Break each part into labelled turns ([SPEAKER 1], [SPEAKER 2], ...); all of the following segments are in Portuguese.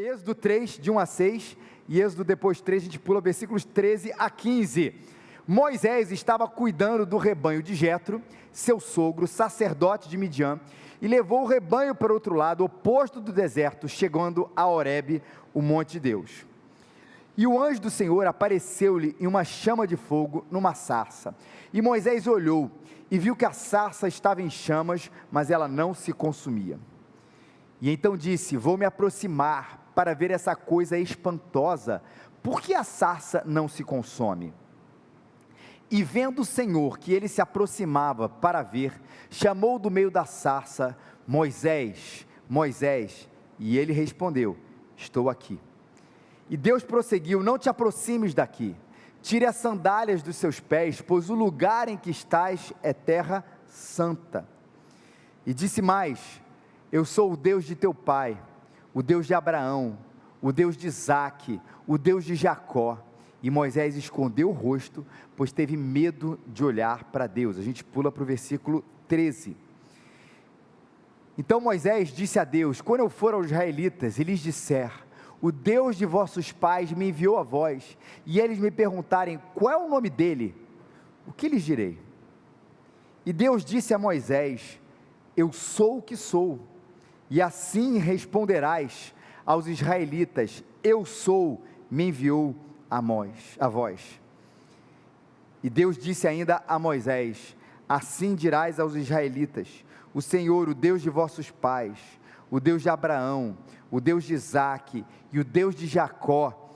[SPEAKER 1] Êxodo 3, de 1 a 6, e Êxodo depois 3, a gente pula versículos 13 a 15. Moisés estava cuidando do rebanho de Jetro, seu sogro, sacerdote de Midian, e levou o rebanho para o outro lado, oposto do deserto, chegando a Horebe, o monte de Deus. E o anjo do Senhor apareceu-lhe em uma chama de fogo, numa sarça. E Moisés olhou, e viu que a sarça estava em chamas, mas ela não se consumia. E então disse: vou me aproximar para ver essa coisa espantosa, por que a sarça não se consome? E vendo o Senhor que ele se aproximava para ver, chamou do meio da sarça: Moisés, Moisés, e ele respondeu: estou aqui. E Deus prosseguiu: não te aproximes daqui, tire as sandálias dos seus pés, pois o lugar em que estás é terra santa. E disse mais: eu sou o Deus de teu pai, o Deus de Abraão, o Deus de Isaque, o Deus de Jacó. E Moisés escondeu o rosto, pois teve medo de olhar para Deus. A gente pula para o versículo 13. Então Moisés disse a Deus: quando eu for aos israelitas e lhes disser: o Deus de vossos pais me enviou a vós, e eles me perguntarem qual é o nome dele, o que lhes direi? E Deus disse a Moisés: eu sou o que sou. E assim responderás aos israelitas: eu sou, me enviou a vós. E Deus disse ainda a Moisés: assim dirás aos israelitas: o Senhor, o Deus de vossos pais, o Deus de Abraão, o Deus de Isaque e o Deus de Jacó,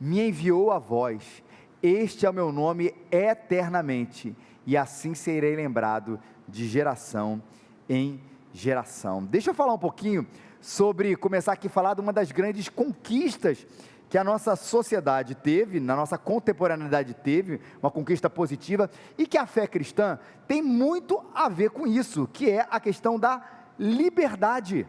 [SPEAKER 1] me enviou a vós. Este é o meu nome eternamente, e assim serei lembrado de geração em geração. Deixa eu falar um pouquinho sobre, começar aqui a falar de uma das grandes conquistas que a nossa sociedade teve, na nossa contemporaneidade teve, uma conquista positiva, e que a fé cristã tem muito a ver com isso, que é a questão da liberdade.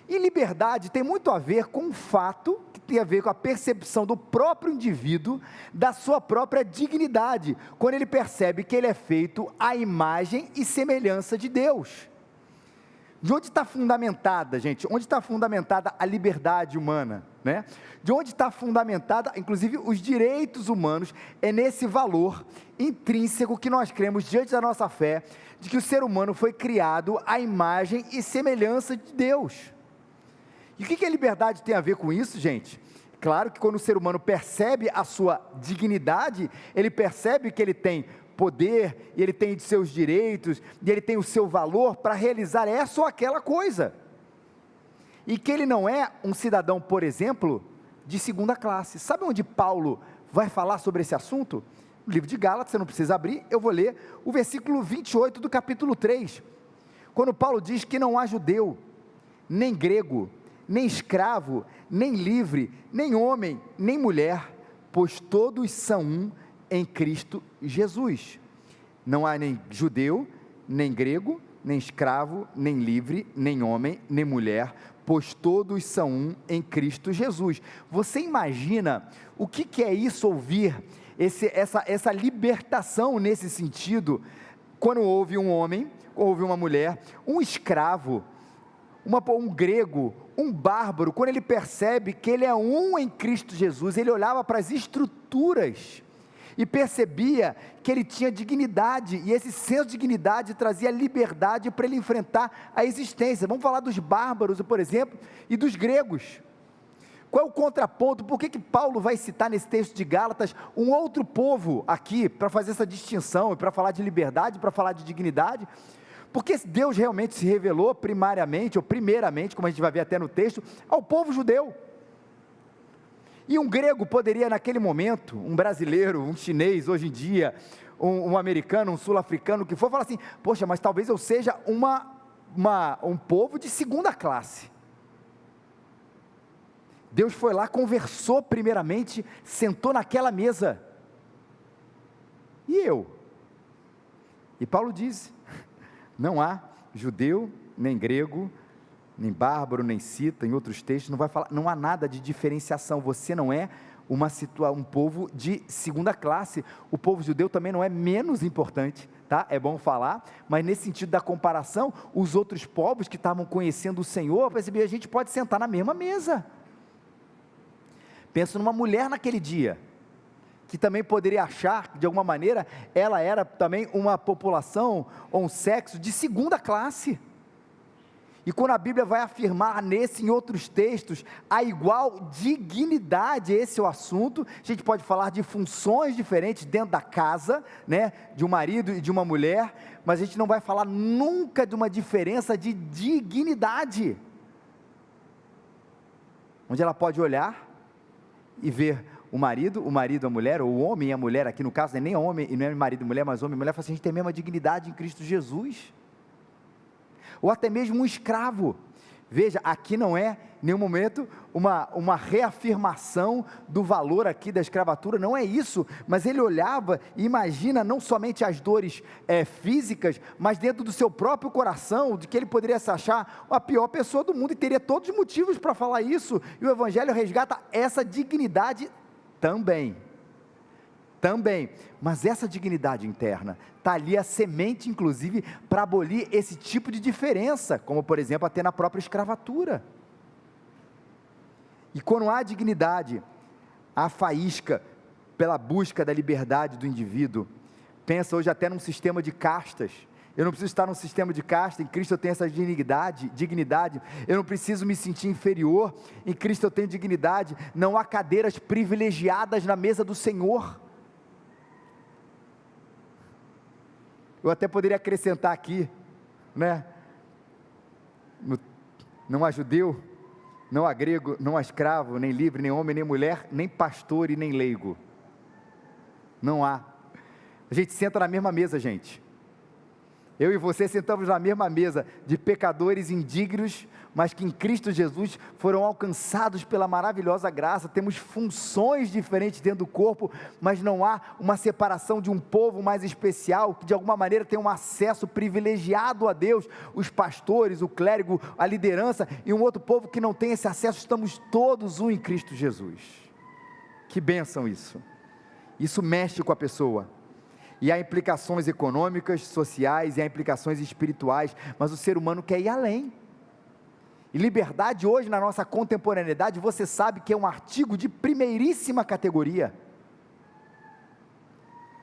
[SPEAKER 1] E liberdade tem muito a ver com o fato, que tem a ver com a percepção do próprio indivíduo, da sua própria dignidade, quando ele percebe que ele é feito à imagem e semelhança de Deus. De onde está fundamentada, gente? Onde está fundamentada a liberdade humana, né? De onde está fundamentada, inclusive, os direitos humanos, é nesse valor intrínseco que nós cremos diante da nossa fé, de que o ser humano foi criado à imagem e semelhança de Deus. E o que a liberdade tem a ver com isso, gente? Claro que quando o ser humano percebe a sua dignidade, ele percebe que ele tem poder, e ele tem de seus direitos, e ele tem o seu valor para realizar essa ou aquela coisa, e que ele não é um cidadão, por exemplo, de segunda classe. Sabe onde Paulo vai falar sobre esse assunto? No livro de Gálatas, você não precisa abrir, eu vou ler o versículo 28 do capítulo 3, quando Paulo diz que não há judeu, nem grego, nem escravo, nem livre, nem homem, nem mulher, pois todos são um em Cristo Jesus. Não há nem judeu, nem grego, nem escravo, nem livre, nem homem, nem mulher, pois todos são um em Cristo Jesus. Você imagina o que é isso, ouvir essa libertação nesse sentido, quando houve um homem, houve uma mulher, um escravo, um grego, um bárbaro, quando ele percebe que ele é um em Cristo Jesus, ele olhava para as estruturas e percebia que ele tinha dignidade, e esse senso de dignidade trazia liberdade para ele enfrentar a existência. Vamos falar dos bárbaros, por exemplo, e dos gregos. Qual é o contraponto? Por que Paulo vai citar nesse texto de Gálatas um outro povo aqui, para fazer essa distinção, e para falar de liberdade, para falar de dignidade? Porque Deus realmente se revelou primariamente, ou primeiramente, como a gente vai ver até no texto, ao povo judeu. E um grego poderia naquele momento, um brasileiro, um chinês hoje em dia, um americano, um sul-africano, o que for, falar assim: poxa, mas talvez eu seja um povo de segunda classe. Deus foi lá, conversou primeiramente, sentou naquela mesa. E eu? E Paulo diz: não há judeu, nem grego, nem bárbaro, nem cita, em outros textos, não vai falar, não há nada de diferenciação, você não é um povo de segunda classe, o povo judeu também não é menos importante, tá? É bom falar, mas nesse sentido da comparação, os outros povos que estavam conhecendo o Senhor, percebiam, a gente pode sentar na mesma mesa, Penso numa mulher naquele dia, que também poderia achar que de alguma maneira ela era também uma população ou um sexo de segunda classe. E quando a Bíblia vai afirmar nesse e em outros textos a igual dignidade, esse é o assunto. A gente pode falar de funções diferentes dentro da casa, né, de um marido e de uma mulher, mas a gente não vai falar nunca de uma diferença de dignidade, onde ela pode olhar e ver o marido a mulher, ou o homem e a mulher, aqui no caso não é nem homem e não é marido e mulher, mas homem e mulher, fala assim, a gente tem a mesma dignidade em Cristo Jesus. Ou até mesmo um escravo. Veja, aqui não é em nenhum momento uma reafirmação do valor aqui da escravatura, não é isso, mas ele olhava e imagina não somente as dores físicas, mas dentro do seu próprio coração, de que ele poderia se achar a pior pessoa do mundo, e teria todos os motivos para falar isso, e o Evangelho resgata essa dignidade também, mas essa dignidade interna, está ali a semente inclusive, para abolir esse tipo de diferença, como por exemplo até na própria escravatura. E quando há dignidade, há faísca pela busca da liberdade do indivíduo. Pensa hoje até num sistema de castas. Eu não preciso estar num sistema de casta, em Cristo eu tenho essa dignidade, eu não preciso me sentir inferior, em Cristo eu tenho dignidade, não há cadeiras privilegiadas na mesa do Senhor. Eu até poderia acrescentar aqui, né? Não há judeu, não há grego, não há escravo, nem livre, nem homem, nem mulher, nem pastor e nem leigo. Não há. A gente senta na mesma mesa, gente. Eu e você sentamos na mesma mesa, de pecadores indignos, mas que em Cristo Jesus foram alcançados pela maravilhosa graça. Temos funções diferentes dentro do corpo, mas não há uma separação de um povo mais especial, que de alguma maneira tem um acesso privilegiado a Deus. Os pastores, o clérigo, a liderança, e um outro povo que não tem esse acesso. Estamos todos um em Cristo Jesus. Que bênção isso! Isso mexe com a pessoa. E há implicações econômicas, sociais, e há implicações espirituais, mas o ser humano quer ir além. E liberdade hoje na nossa contemporaneidade, você sabe que é um artigo de primeiríssima categoria.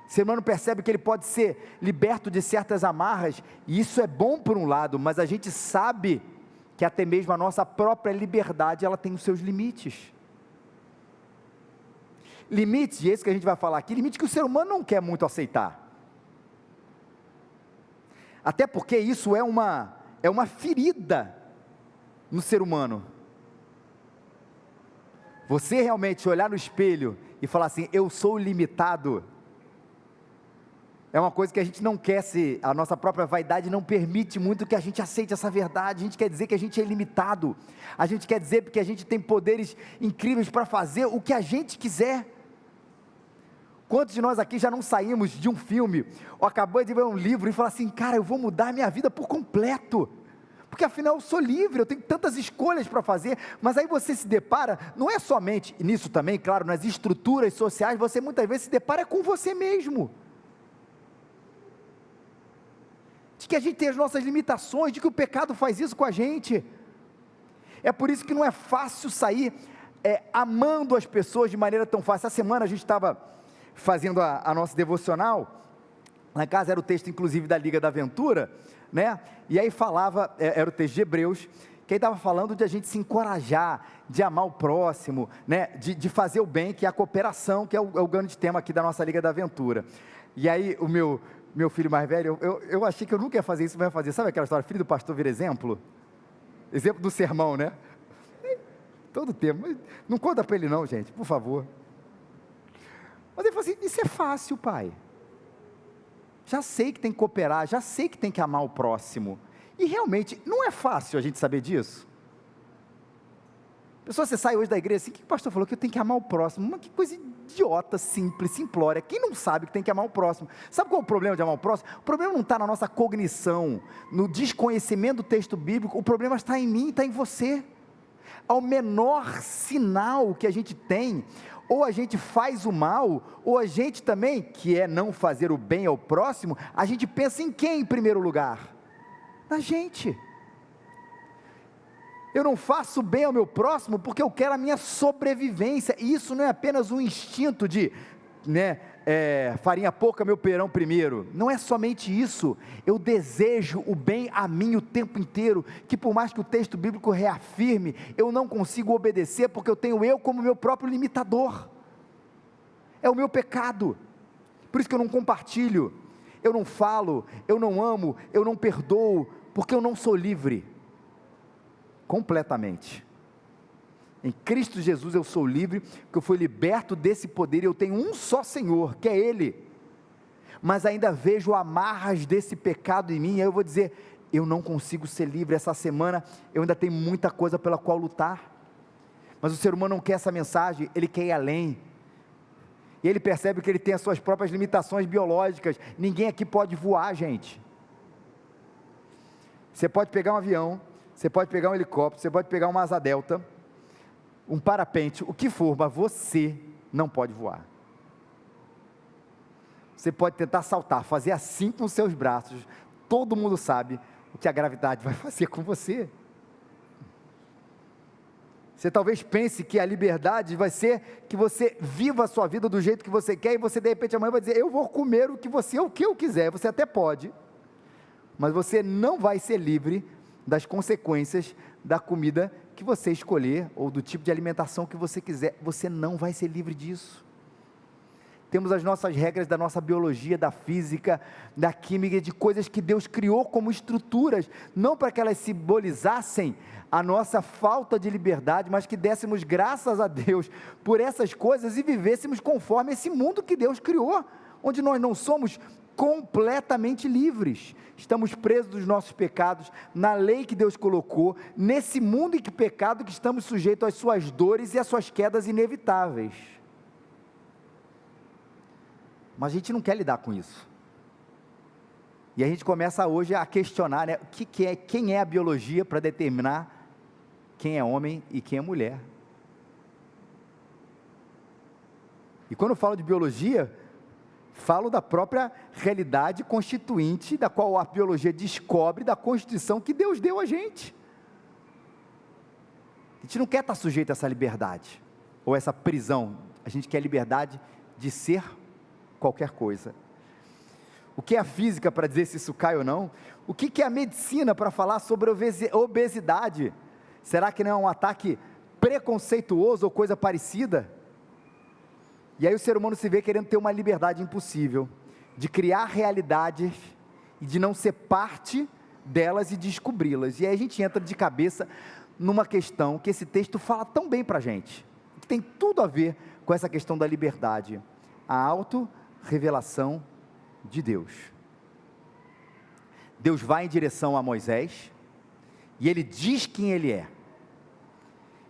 [SPEAKER 1] O ser humano percebe que ele pode ser liberto de certas amarras, e isso é bom por um lado, mas a gente sabe que até mesmo a nossa própria liberdade, ela tem os seus limites. Limites, e esse que a gente vai falar aqui, limite que o ser humano não quer muito aceitar. Até porque isso é uma ferida no ser humano. Você realmente olhar no espelho e falar assim, eu sou limitado, é uma coisa que a gente não quer ser, a nossa própria vaidade não permite muito que a gente aceite essa verdade. A gente quer dizer que a gente é limitado, a gente quer dizer que a gente tem poderes incríveis para fazer o que a gente quiser. Quantos de nós aqui já não saímos de um filme, ou acabou de ver um livro e falar assim, cara, eu vou mudar a minha vida por completo, porque afinal eu sou livre, eu tenho tantas escolhas para fazer, mas aí você se depara, não é somente nisso também, claro, nas estruturas sociais, você muitas vezes se depara com você mesmo, de que a gente tem as nossas limitações, de que o pecado faz isso com a gente. É por isso que não é fácil sair amando as pessoas de maneira tão fácil. Essa semana a gente estava fazendo a nossa devocional, na casa era o texto inclusive da Liga da Aventura, né? E aí falava, era o texto de Hebreus, que aí estava falando de a gente se encorajar, de amar o próximo, né? de fazer o bem, que é a cooperação, que é o grande tema aqui da nossa Liga da Aventura. E aí o meu filho mais velho, eu achei que eu nunca ia fazer isso, mas ia fazer, sabe aquela história, filho do pastor vira exemplo? Exemplo do sermão, né? Todo tempo, não conta para ele não, gente, por favor. Mas ele falou assim, isso é fácil, pai, já sei que tem que cooperar, já sei que tem que amar o próximo, e realmente, não é fácil a gente saber disso. Pessoal, você sai hoje da igreja assim, o que o pastor falou? Que eu tenho que amar o próximo, mas que coisa idiota, simples, simplória, quem não sabe que tem que amar o próximo? Sabe qual é o problema de amar o próximo? O problema não está na nossa cognição, no desconhecimento do texto bíblico, o problema está em mim, está em você. Ao menor sinal que a gente tem, ou a gente faz o mal, ou a gente também, que é não fazer o bem ao próximo, a gente pensa em quem em primeiro lugar? Na gente. Eu não faço bem ao meu próximo porque eu quero a minha sobrevivência. E isso não é apenas um instinto de, farinha pouca, meu perão primeiro. Não é somente isso. Eu desejo o bem a mim o tempo inteiro, que por mais que o texto bíblico reafirme, eu não consigo obedecer porque eu tenho eu como meu próprio limitador. É o meu pecado. Por isso que eu não compartilho, eu não falo, eu não amo, eu não perdoo, porque eu não sou livre. Completamente. Em Cristo Jesus eu sou livre, porque eu fui liberto desse poder, e eu tenho um só Senhor, que é Ele, mas ainda vejo amarras desse pecado em mim, e aí eu vou dizer, eu não consigo ser livre, essa semana eu ainda tenho muita coisa pela qual lutar, mas o ser humano não quer essa mensagem, ele quer ir além, e ele percebe que ele tem as suas próprias limitações biológicas, ninguém aqui pode voar, gente. Você pode pegar um avião, você pode pegar um helicóptero, você pode pegar uma asa delta, um parapente, o que for, mas você não pode voar. Você pode tentar saltar, fazer assim com os seus braços, todo mundo sabe o que a gravidade vai fazer com você. Você talvez pense que a liberdade vai ser que você viva a sua vida do jeito que você quer, e você de repente amanhã vai dizer, eu vou comer o que eu quiser, você até pode, mas você não vai ser livre das consequências da comida que você escolher, ou do tipo de alimentação que você quiser, você não vai ser livre disso. Temos as nossas regras da nossa biologia, da física, da química, de coisas que Deus criou como estruturas, não para que elas simbolizassem a nossa falta de liberdade, mas que dessemos graças a Deus por essas coisas e vivêssemos conforme esse mundo que Deus criou, onde nós não somos completamente livres, estamos presos dos nossos pecados, na lei que Deus colocou, nesse mundo em que pecado que estamos sujeitos às suas dores e às suas quedas inevitáveis, mas a gente não quer lidar com isso, e a gente começa hoje a questionar, quem é a biologia para determinar quem é homem e quem é mulher, e quando eu falo de biologia, falo da própria realidade constituinte, da qual a biologia descobre, da constituição que Deus deu a gente. A gente não quer estar sujeito a essa liberdade, ou essa prisão, a gente quer liberdade de ser qualquer coisa. O que é a física para dizer se isso cai ou não? O que é a medicina para falar sobre obesidade? Será que não é um ataque preconceituoso ou coisa parecida? E aí o ser humano se vê querendo ter uma liberdade impossível, de criar realidades, e de não ser parte delas e descobri-las, e aí a gente entra de cabeça numa questão que esse texto fala tão bem para a gente, que tem tudo a ver com essa questão da liberdade, a auto-revelação de Deus. Deus vai em direção a Moisés, e ele diz quem ele é,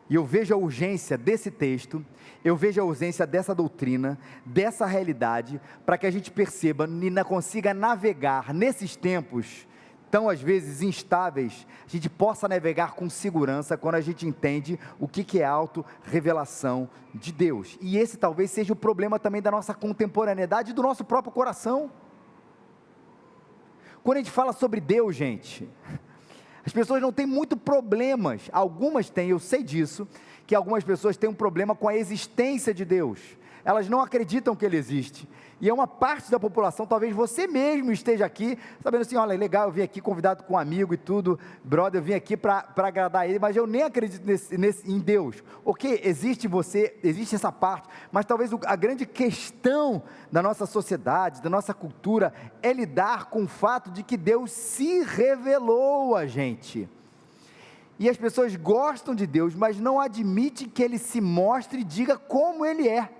[SPEAKER 1] e eu vejo a urgência desse texto, eu vejo a urgência dessa doutrina, dessa realidade, para que a gente perceba e consiga navegar nesses tempos, tão às vezes instáveis, a gente possa navegar com segurança, quando a gente entende o que é auto-revelação de Deus, e esse talvez seja o problema também da nossa contemporaneidade e do nosso próprio coração. Quando a gente fala sobre Deus, gente, as pessoas não têm muito problemas, algumas têm, eu sei disso, que algumas pessoas têm um problema com a existência de Deus, elas não acreditam que Ele existe, e é uma parte da população, talvez você mesmo esteja aqui, sabendo assim, olha, legal, eu vim aqui convidado com um amigo e tudo, brother, eu vim aqui para agradar ele, mas eu nem acredito em Deus, ok, existe essa parte, mas talvez a grande questão da nossa sociedade, da nossa cultura, é lidar com o fato de que Deus se revelou a gente, e as pessoas gostam de Deus, mas não admitem que Ele se mostre e diga como Ele é.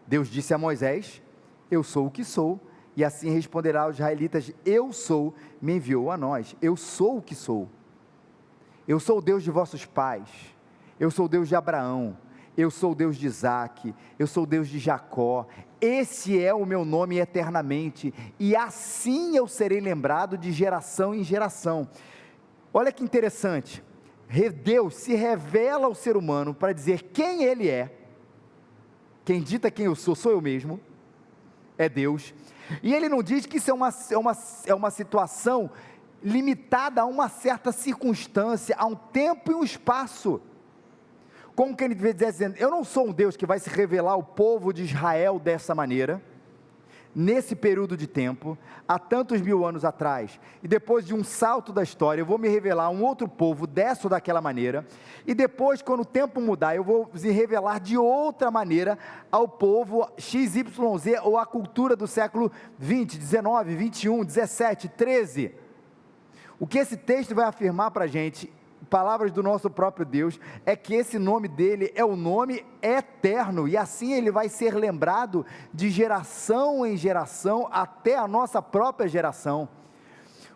[SPEAKER 1] Deus disse a Moisés, eu sou o que sou, e assim responderá aos israelitas, eu sou, me enviou a nós, eu sou o que sou, eu sou o Deus de vossos pais, eu sou o Deus de Abraão, eu sou o Deus de Isaac, eu sou o Deus de Jacó, esse é o meu nome eternamente, e assim eu serei lembrado de geração em geração. Olha que interessante, Deus se revela ao ser humano para dizer quem Ele é, quem dita quem eu sou eu mesmo, é Deus, e Ele não diz que isso é uma situação limitada a uma certa circunstância, a um tempo e um espaço. Como que ele devia dizer, dizendo, eu não sou um Deus que vai se revelar ao povo de Israel dessa maneira, nesse período de tempo, há tantos mil anos atrás, e depois de um salto da história, eu vou me revelar a um outro povo dessa ou daquela maneira, e depois, quando o tempo mudar, eu vou me revelar de outra maneira ao povo XYZ, ou à cultura do século 20, 19, 21, 17, 13. O que esse texto vai afirmar para a gente, palavras do nosso próprio Deus, é que esse nome dele é o nome eterno, e assim ele vai ser lembrado de geração em geração, até a nossa própria geração.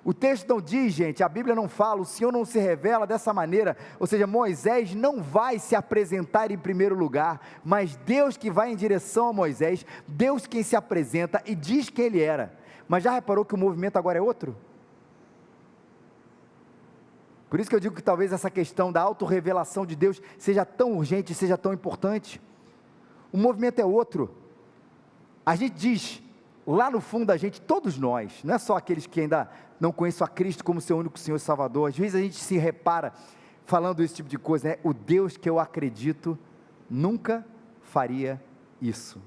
[SPEAKER 1] O texto não diz, gente, a Bíblia não fala, o Senhor não se revela dessa maneira, ou seja, Moisés não vai se apresentar em primeiro lugar, mas Deus que vai em direção a Moisés, Deus quem se apresenta e diz quem ele era. Mas já reparou que o movimento agora é outro? Por isso que eu digo que talvez essa questão da autorrevelação de Deus seja tão urgente, seja tão importante. O movimento é outro. A gente diz, lá no fundo da gente, todos nós, não é só aqueles que ainda não conhecem a Cristo como seu único Senhor e Salvador, às vezes a gente se repara falando esse tipo de coisa, né? O Deus que eu acredito nunca faria isso.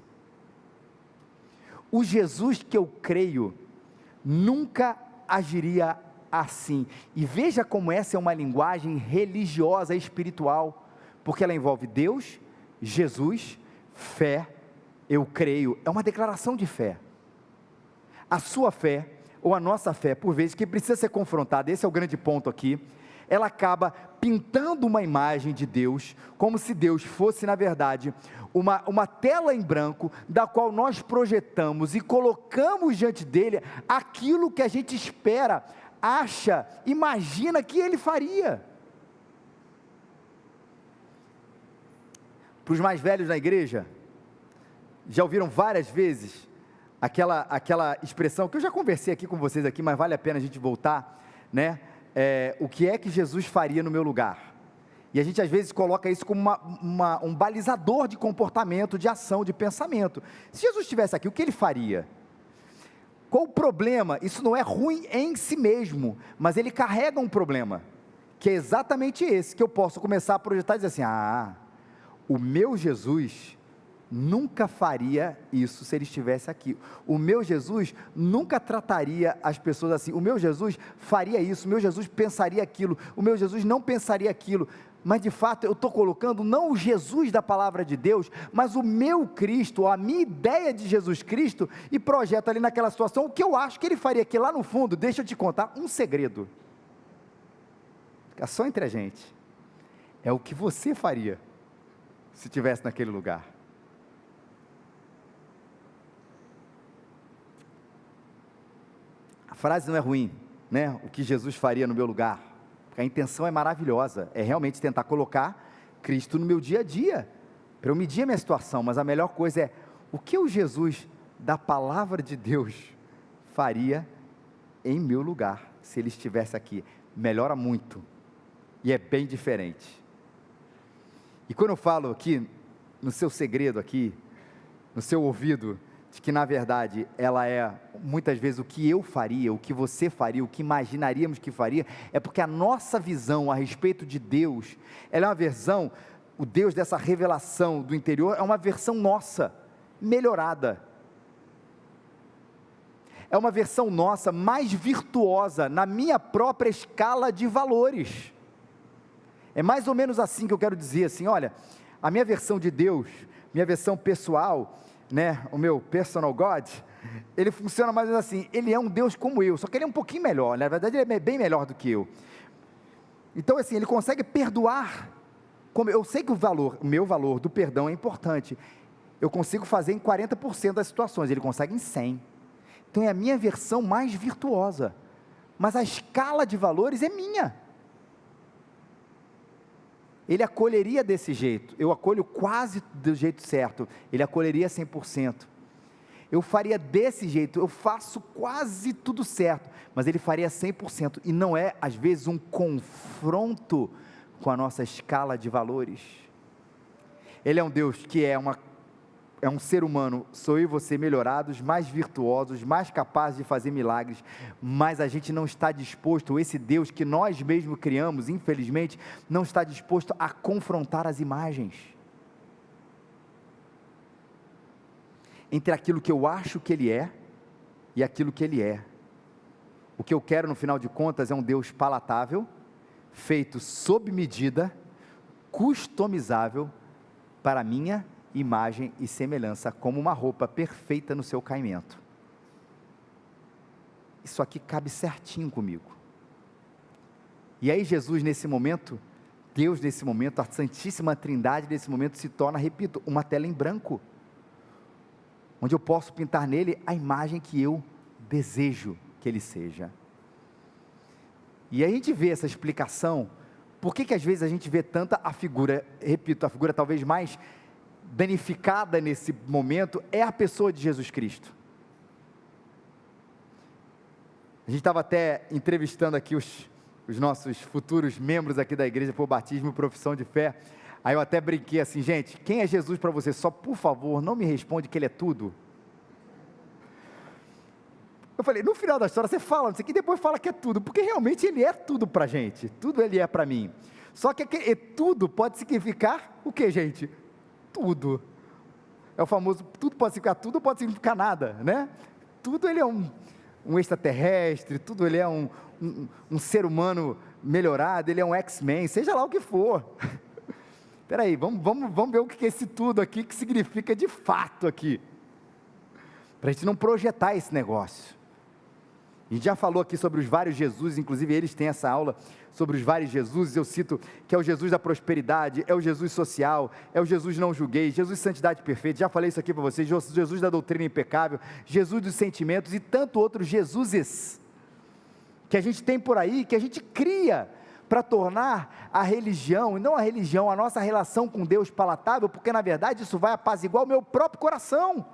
[SPEAKER 1] O Jesus que eu creio nunca agiria assim. E veja como essa é uma linguagem religiosa e espiritual, porque ela envolve Deus, Jesus, fé, eu creio, é uma declaração de fé. A sua fé, ou a nossa fé, por vezes, que precisa ser confrontada, esse é o grande ponto aqui, ela acaba pintando uma imagem de Deus, como se Deus fosse, na verdade, uma tela em branco, da qual nós projetamos e colocamos diante dele aquilo que a gente espera, acha, imagina que ele faria. Para os mais velhos na igreja, já ouviram várias vezes aquela expressão, que eu já conversei aqui com vocês aqui, mas vale a pena a gente voltar, né? O que é que Jesus faria no meu lugar? E a gente às vezes coloca isso como um balizador de comportamento, de ação, de pensamento. Se Jesus estivesse aqui, o que ele faria? Qual o problema? Isso não é ruim em si mesmo, mas ele carrega um problema, que é exatamente esse, que eu posso começar a projetar e dizer assim, o meu Jesus nunca faria isso se ele estivesse aqui, o meu Jesus nunca trataria as pessoas assim, o meu Jesus faria isso, o meu Jesus pensaria aquilo, o meu Jesus não pensaria aquilo, mas de fato eu estou colocando não o Jesus da palavra de Deus, mas o meu Cristo, a minha ideia de Jesus Cristo, e projeto ali naquela situação o que eu acho que ele faria, que lá no fundo, deixa eu te contar um segredo, fica só entre a gente, é o que você faria, se estivesse naquele lugar. A frase não é ruim, né? O que Jesus faria no meu lugar, porque a intenção é maravilhosa, é realmente tentar colocar Cristo no meu dia a dia, para eu medir a minha situação, mas a melhor coisa é, o que o Jesus da palavra de Deus faria em meu lugar, se ele estivesse aqui? Melhora muito, e é bem diferente. E quando eu falo aqui, no seu segredo aqui, no seu ouvido, de que na verdade ela é muitas vezes o que eu faria, o que você faria, o que imaginaríamos que faria, é porque a nossa visão a respeito de Deus, ela é uma versão, o Deus dessa revelação do interior, é uma versão nossa, melhorada, é uma versão nossa mais virtuosa, na minha própria escala de valores. É mais ou menos assim que eu quero dizer, assim, olha, a minha versão de Deus, minha versão pessoal, né, o meu personal God, ele funciona mais ou menos assim, ele é um Deus como eu, só que ele é um pouquinho melhor, na verdade ele é bem melhor do que eu, então assim, ele consegue perdoar, como eu sei que o meu valor do perdão é importante, eu consigo fazer em 40% das situações, ele consegue em 100%, então é a minha versão mais virtuosa, mas a escala de valores é minha, ele acolheria desse jeito, eu acolho quase do jeito certo, ele acolheria 100%, eu faria desse jeito, eu faço quase tudo certo, mas ele faria 100%, e não é às vezes um confronto com a nossa escala de valores, ele é um Deus que é é um ser humano, sou eu e você melhorados, mais virtuosos, mais capazes de fazer milagres, mas a gente não está disposto, esse Deus que nós mesmos criamos, infelizmente, não está disposto a confrontar as imagens. Entre aquilo que eu acho que Ele é, e aquilo que Ele é. O que eu quero no final de contas é um Deus palatável, feito sob medida, customizável, para a minha imagem e semelhança, como uma roupa perfeita no seu caimento. Isso aqui cabe certinho comigo. E aí Jesus nesse momento, Deus nesse momento, a Santíssima Trindade nesse momento se torna, repito, uma tela em branco, onde eu posso pintar nele a imagem que eu desejo que ele seja. E a gente vê essa explicação, por que às vezes a gente vê tanta a figura, repito, a figura talvez mais danificada nesse momento, é a pessoa de Jesus Cristo. A gente estava até entrevistando aqui os nossos futuros membros aqui da igreja por batismo e profissão de fé, aí eu até brinquei assim, gente, quem é Jesus para você? Só por favor, não me responde que Ele é tudo. Eu falei, no final da história você fala isso aqui, depois fala que é tudo, porque realmente Ele é tudo para a gente, tudo Ele é para mim. Só que tudo pode significar o que, gente? Tudo. É o famoso, tudo pode significar tudo, pode significar nada, né? Tudo Ele é um extraterrestre, tudo Ele é um ser humano melhorado, Ele é um X-Men, seja lá o que for. Espera aí, vamos ver o que é esse tudo aqui, que significa de fato aqui, para a gente não projetar esse negócio. A gente já falou aqui sobre os vários Jesus, inclusive eles têm essa aula sobre os vários Jesus, eu cito que é o Jesus da prosperidade, é o Jesus social, é o Jesus não julguei, Jesus santidade perfeita, já falei isso aqui para vocês, Jesus da doutrina impecável, Jesus dos sentimentos e tanto outros Jesuses, que a gente tem por aí, que a gente cria, para tornar a religião, e não a religião, a nossa relação com Deus palatável, porque na verdade isso vai apaziguar o meu próprio coração,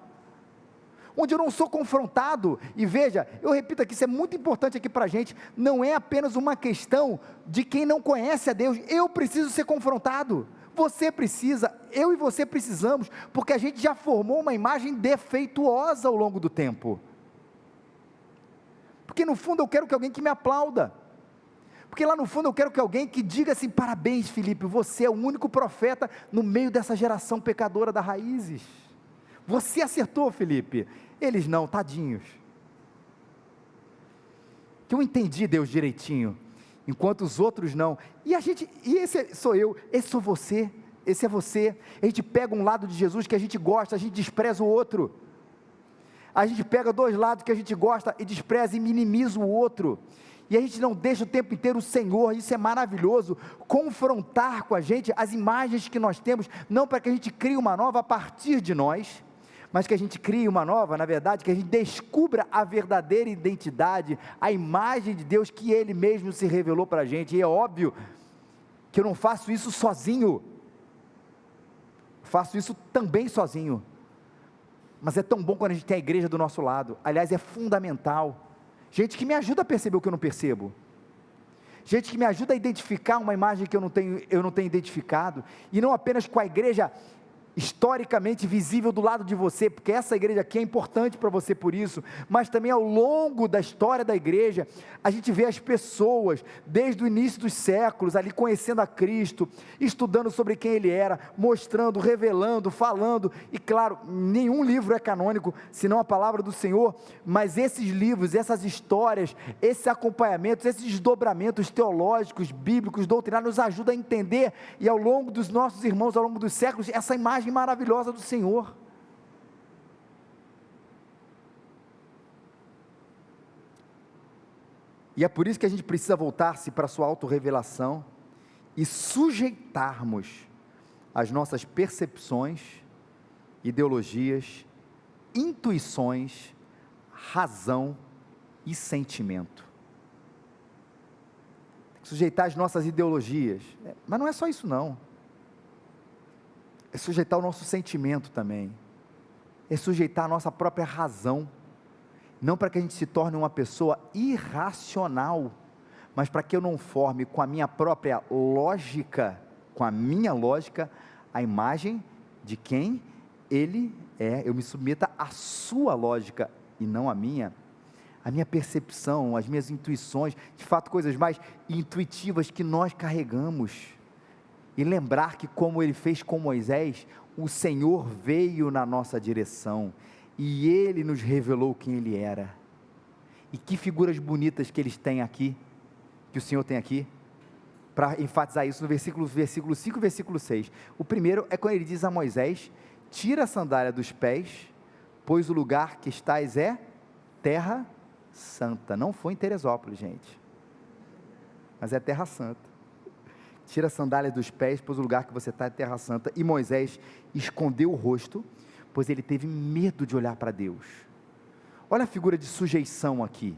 [SPEAKER 1] onde eu não sou confrontado. E veja, eu repito aqui, isso é muito importante aqui para a gente, não é apenas uma questão de quem não conhece a Deus, eu preciso ser confrontado, você precisa, eu e você precisamos, porque a gente já formou uma imagem defeituosa ao longo do tempo, porque no fundo eu quero que alguém que me aplauda, porque lá no fundo eu quero que alguém que diga assim, parabéns Felipe, você é o único profeta no meio dessa geração pecadora das raízes, você acertou Felipe, eles não, tadinhos, que eu entendi Deus direitinho, enquanto os outros não, e esse sou eu, esse sou você, esse é você, a gente pega um lado de Jesus que a gente gosta, a gente despreza o outro, a gente pega dois lados que a gente gosta e despreza e minimiza o outro, e a gente não deixa o tempo inteiro o Senhor, isso é maravilhoso, confrontar com a gente as imagens que nós temos, não para que a gente crie uma nova a partir de nós, mas que a gente crie uma nova, na verdade, que a gente descubra a verdadeira identidade, a imagem de Deus que Ele mesmo se revelou para a gente, e é óbvio, que eu não faço isso sozinho, faço isso também sozinho, mas é tão bom quando a gente tem a igreja do nosso lado, aliás é fundamental, gente que me ajuda a perceber o que eu não percebo, gente que me ajuda a identificar uma imagem que eu não tenho identificado, e não apenas com a igreja historicamente visível do lado de você, porque essa igreja aqui é importante para você por isso, mas também ao longo da história da igreja, a gente vê as pessoas, desde o início dos séculos, ali conhecendo a Cristo, estudando sobre quem Ele era, mostrando, revelando, falando, e claro, nenhum livro é canônico, senão a palavra do Senhor, mas esses livros, essas histórias, esses acompanhamentos, esses desdobramentos teológicos, bíblicos, doutrinários, nos ajudam a entender, e ao longo dos nossos irmãos, ao longo dos séculos, essa imagem maravilhosa do Senhor. E é por isso que a gente precisa voltar-se para a sua autorrevelação e sujeitarmos as nossas percepções, ideologias, intuições, razão e sentimento. Tem que sujeitar as nossas ideologias, mas não é só isso não. É sujeitar o nosso sentimento também, é sujeitar a nossa própria razão, não para que a gente se torne uma pessoa irracional, mas para que eu não forme com a minha própria lógica, com a minha lógica, a imagem de quem eu me submeto à sua lógica e não à minha. A minha percepção, as minhas intuições, de fato coisas mais intuitivas que nós carregamos. E lembrar que como ele fez com Moisés, o Senhor veio na nossa direção e ele nos revelou quem ele era. E que figuras bonitas que eles têm aqui, que o Senhor tem aqui, para enfatizar isso no versículo 5 e versículo 6. O primeiro é quando ele diz a Moisés: tira a sandália dos pés, pois o lugar que estás é terra santa. Não foi em Teresópolis, gente, mas é terra santa. Tira a sandália dos pés, pois o lugar que você está é terra santa. E Moisés escondeu o rosto, pois ele teve medo de olhar para Deus. Olha a figura de sujeição aqui.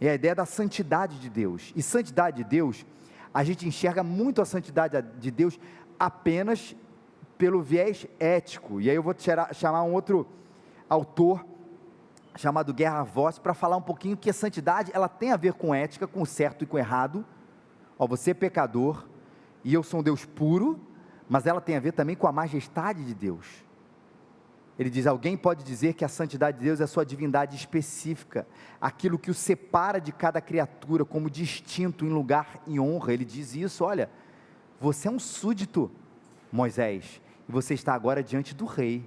[SPEAKER 1] É a ideia da santidade de Deus. E santidade de Deus, a gente enxerga muito a santidade de Deus apenas pelo viés ético. E aí eu vou chamar um outro autor, chamado Guerra Voss, para falar um pouquinho que a santidade, ela tem a ver com ética, com o certo e com o errado. Você é pecador, e eu sou um Deus puro, mas ela tem a ver também com a majestade de Deus. Ele diz: alguém pode dizer que a santidade de Deus é a sua divindade específica, aquilo que o separa de cada criatura, como distinto em lugar e honra. Ele diz isso: olha, você é um súdito, Moisés, e você está agora diante do rei.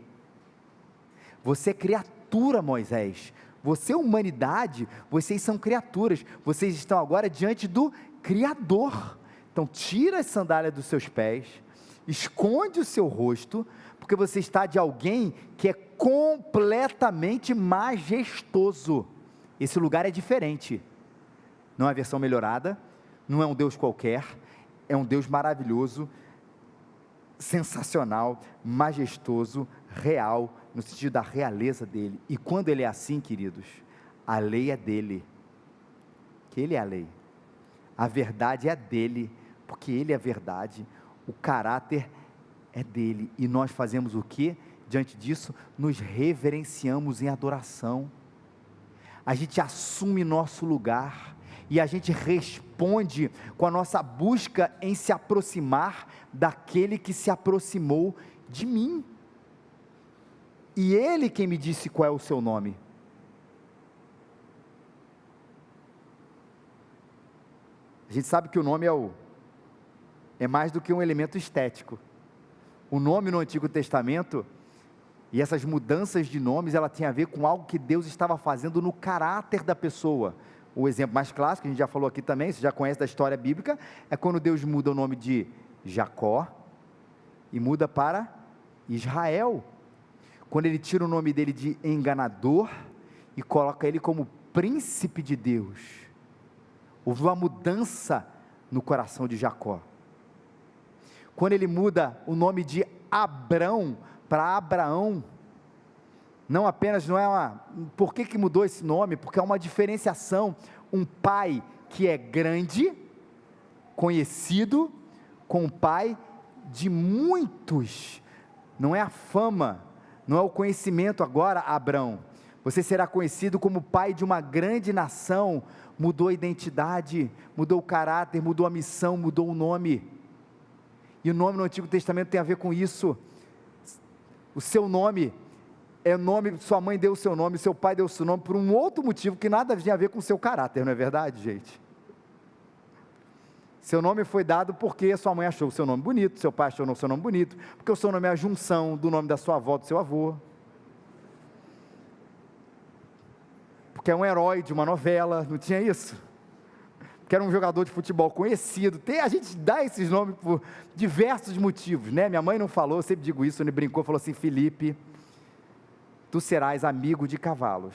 [SPEAKER 1] Você é criatura, Moisés, você é humanidade, vocês são criaturas, vocês estão agora diante do Criador. Então tira as sandálias dos seus pés, esconde o seu rosto, porque você está de alguém que é completamente majestoso. Esse lugar é diferente, não é a versão melhorada, não é um Deus qualquer, é um Deus maravilhoso, sensacional, majestoso, real, no sentido da realeza dele. E quando ele é assim, queridos, a lei é dele, que ele é a lei, a verdade é dele, porque ele é a verdade, o caráter é dele, e nós fazemos o que? Diante disso, nos reverenciamos em adoração, a gente assume nosso lugar, e a gente responde com a nossa busca em se aproximar daquele que se aproximou de mim, e ele quem me disse qual é o seu nome. A gente sabe que o nome é mais do que um elemento estético. O nome no Antigo Testamento, e essas mudanças de nomes, ela tem a ver com algo que Deus estava fazendo no caráter da pessoa. O exemplo mais clássico, a gente já falou aqui também, você já conhece da história bíblica, é quando Deus muda o nome de Jacó, e muda para Israel. Quando ele tira o nome dele de enganador, e coloca ele como príncipe de Deus. Houve uma mudança no coração de Jacó. Quando ele muda o nome de Abrão para Abraão, não é por que mudou esse nome? Porque é uma diferenciação, um pai que é grande, conhecido, com um pai de muitos, não é a fama, não é o conhecimento agora, Abrão, você será conhecido como pai de uma grande nação. Mudou a identidade, mudou o caráter, mudou a missão, mudou o nome, e o nome no Antigo Testamento tem a ver com isso. O seu nome é o nome, sua mãe deu o seu nome, seu pai deu o seu nome por um outro motivo que nada tinha a ver com o seu caráter, não é verdade, gente? Seu nome foi dado porque sua mãe achou o seu nome bonito, seu pai achou o seu nome bonito, porque o seu nome é a junção do nome da sua avó, do seu avô, porque é um herói de uma novela, não tinha isso? Que era um jogador de futebol conhecido. A gente dá esses nomes por diversos motivos, né? Minha mãe não falou, eu sempre digo isso, ele brincou, falou assim: Felipe, tu serás amigo de cavalos,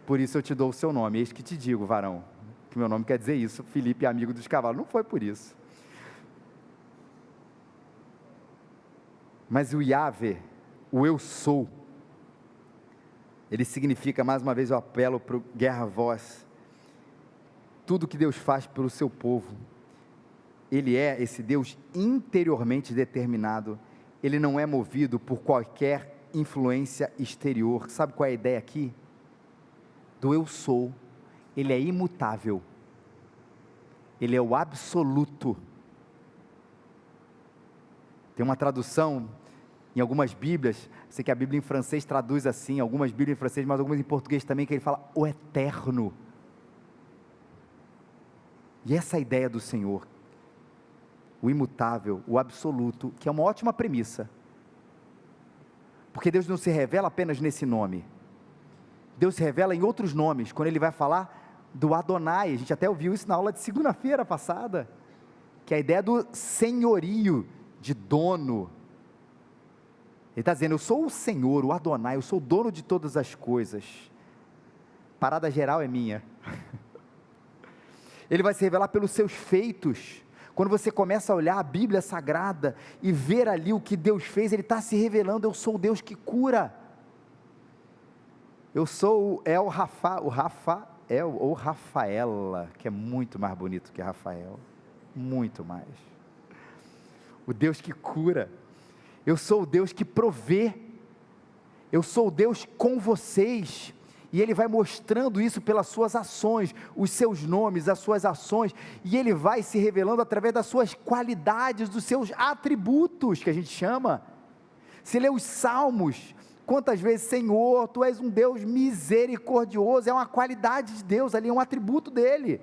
[SPEAKER 1] por isso eu te dou o seu nome. Eis que te digo, varão, que meu nome quer dizer isso, Felipe é amigo dos cavalos. Não foi por isso, mas o Yahvé, o eu sou, ele significa, mais uma vez eu apelo para o Guerra Voss, tudo que Deus faz pelo seu povo. Ele é esse Deus interiormente determinado, ele não é movido por qualquer influência exterior. Sabe qual é a ideia aqui? Do eu sou. Ele é imutável, ele é o absoluto. Tem uma tradução Em algumas Bíblias, sei que a Bíblia em francês traduz assim, algumas Bíblias em francês, mas algumas em português também, que ele fala o eterno. E essa é a ideia do Senhor, o imutável, o absoluto, que é uma ótima premissa, porque Deus não se revela apenas nesse nome, Deus se revela em outros nomes, quando Ele vai falar do Adonai. A gente até ouviu isso na aula de segunda-feira passada, que é a ideia do senhorio, de dono. Ele está dizendo, eu sou o Senhor, o Adonai, eu sou o dono de todas as coisas, parada geral é minha. Ele vai se revelar pelos seus feitos. Quando você começa a olhar a Bíblia Sagrada, e ver ali o que Deus fez, Ele está se revelando, eu sou o Deus que cura, eu sou o Rafael, ou Rafaela, que é muito mais bonito que Rafael, muito mais, o Deus que cura, eu sou o Deus que provê, eu sou o Deus com vocês, e Ele vai mostrando isso pelas suas ações, os seus nomes, as suas ações, e Ele vai se revelando através das suas qualidades, dos seus atributos, que a gente chama. Se lê os Salmos, quantas vezes, Senhor, Tu és um Deus misericordioso, é uma qualidade de Deus ali, é um atributo dEle.